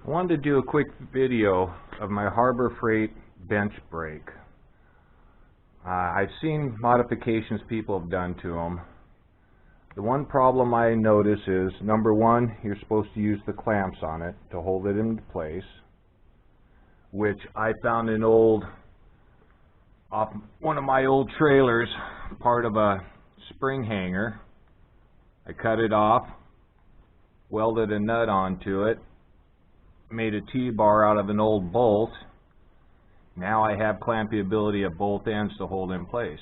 I wanted to do a quick video of my Harbor Freight bench brake. I've seen modifications people have done to them. The one problem I notice is, number one, you're supposed to use the clamps on it to hold it into place, which I found in off one of my old trailers, part of a spring hanger. I cut it off, welded a nut onto it, made a T-bar out of an old bolt. Now I have clampability at both ends to hold in place.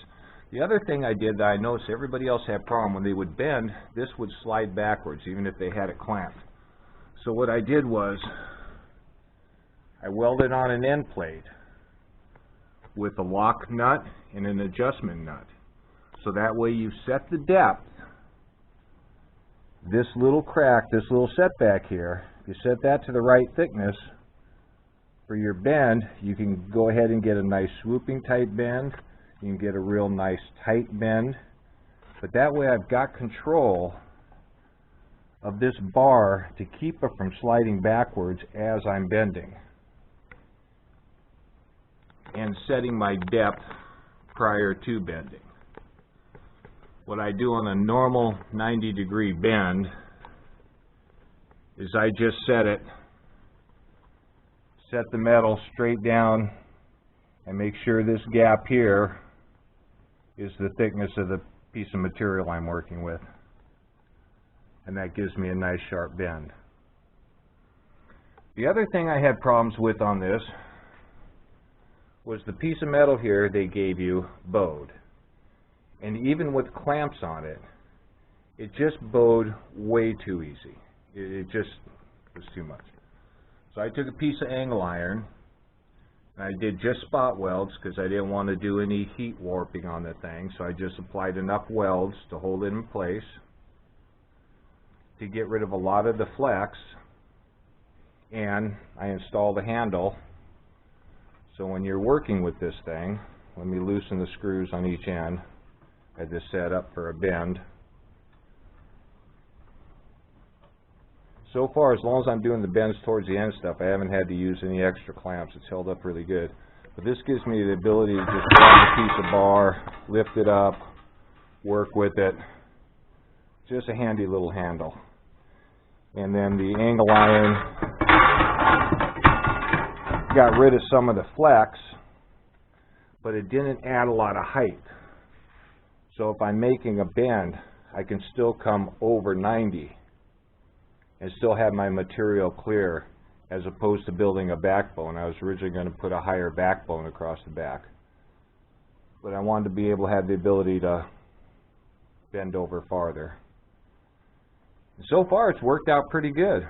The other thing I did that I noticed everybody else had a problem, when they would bend, this would slide backwards even if they had it clamped. So what I did was I welded on an end plate with a lock nut and an adjustment nut. So that way you set the depth. This little crack, this little setback here, if you set that to the right thickness for your bend, you can go ahead and get a nice swooping tight bend. You can get a real nice tight bend. But that way I've got control of this bar to keep it from sliding backwards as I'm bending, and setting my depth prior to bending. What I do on a normal 90-degree bend is I just set the metal straight down and make sure this gap here is the thickness of the piece of material I'm working with. And that gives me a nice sharp bend. The other thing I had problems with on this was the piece of metal here they gave you bowed. And even with clamps on it, it just bowed way too easy. It just was too much. So I took a piece of angle iron, and I did just spot welds because I didn't want to do any heat warping on the thing. So I just applied enough welds to hold it in place to get rid of a lot of the flex, and I installed a handle. So when you're working with this thing, let me loosen the screws on each end. I had this set up for a bend. So far, as long as I'm doing the bends towards the end stuff, I haven't had to use any extra clamps. It's held up really good. But this gives me the ability to just grab a piece of bar, lift it up, work with it. Just a handy little handle. And then the angle iron got rid of some of the flex, but it didn't add a lot of height. So if I'm making a bend, I can still come over 90 and still have my material clear, as opposed to building a backbone. I was originally going to put a higher backbone across the back, but I wanted to be able to have the ability to bend over farther. And so far it's worked out pretty good.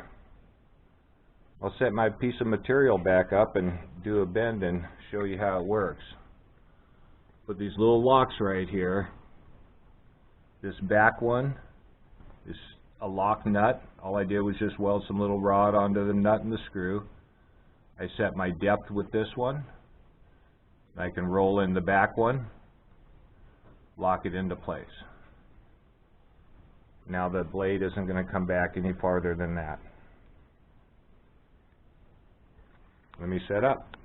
I'll set my piece of material back up and do a bend and show you how it works. Put these little locks right here. This back one is a lock nut. All I did was just weld some little rod onto the nut and the screw. I set my depth with this one. I can roll in the back one, lock it into place. Now the blade isn't going to come back any farther than that. Let me set up.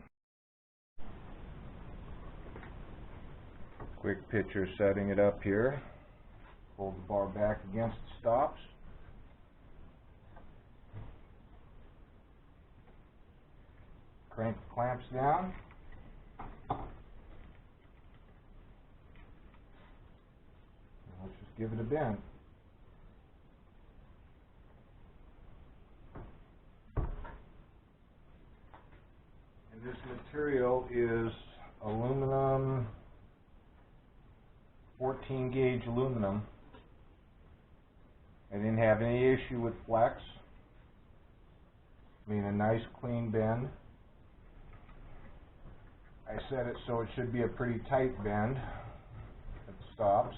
Quick picture setting it up here. Hold the bar back against the stops. Crank the clamps down. Let's just give it a bend. And this material is aluminum, 14 gauge aluminum. I didn't have any issue with flex. I mean, a nice clean bend. I set it so it should be a pretty tight bend at the stops.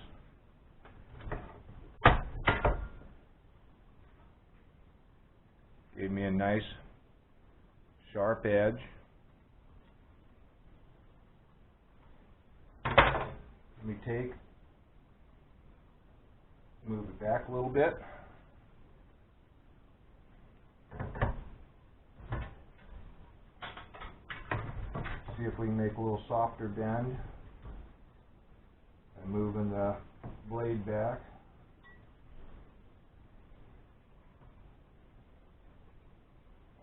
Gave me a nice sharp edge. Let me move it back a little bit. see if we can make a little softer bend by moving the blade back.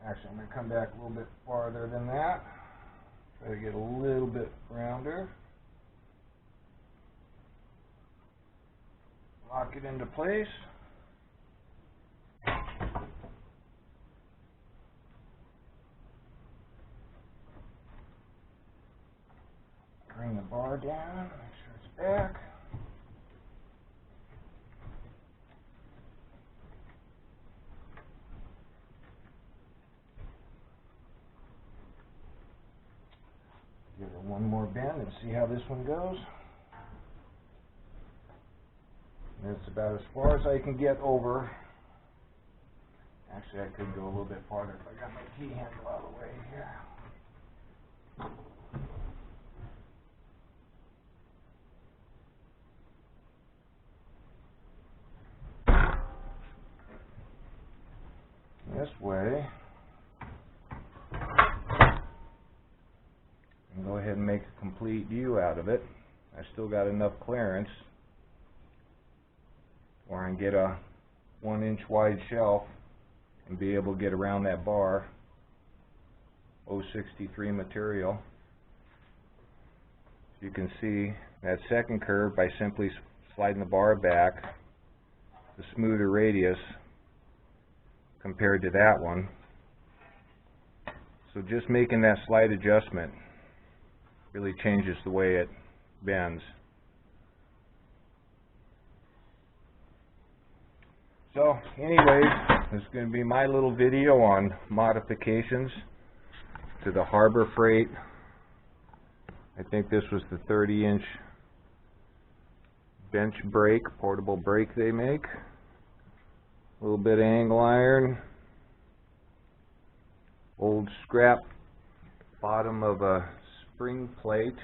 Actually, I'm going to come back a little bit farther than that. Try to get a little bit rounder. Lock it into place. Bring the bar down, make sure it's back. Give it one more bend and see how this one goes. And it's about as far as I can get over. Actually, I could go a little bit farther if I got my key handle out of the way here. This way. And go ahead and make a complete U out of it. I still got enough clearance where I can get a 1-inch wide shelf and be able to get around that bar. 063 material. You can see that second curve by simply sliding the bar back, the smoother radius compared to that one. So just making that slight adjustment really changes the way it bends. So anyways, this is going to be my little video on modifications to the Harbor Freight. I think this was the 30-inch bench brake, portable brake they make. A little bit of angle iron. Old scrap bottom of a spring plate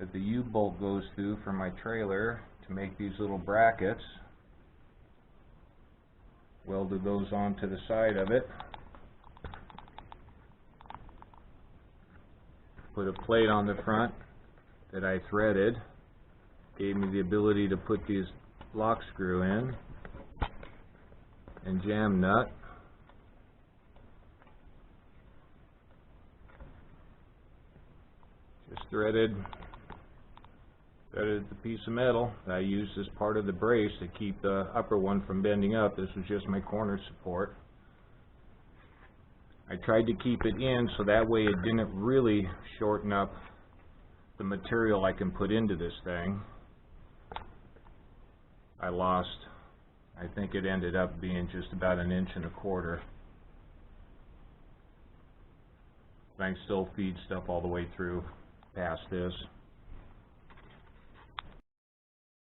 that the U-bolt goes through for my trailer to make these little brackets. Welded those onto the side of it. Put a plate on the front that I threaded. Gave me the ability to put these lock screw in and jam nut. Just threaded the piece of metal that I used as part of the brace to keep the upper one from bending up. This was just my corner support. I tried to keep it in so that way it didn't really shorten up the material I can put into this thing. I think it ended up being just about 1.25 inches. But I can still feed stuff all the way through past this.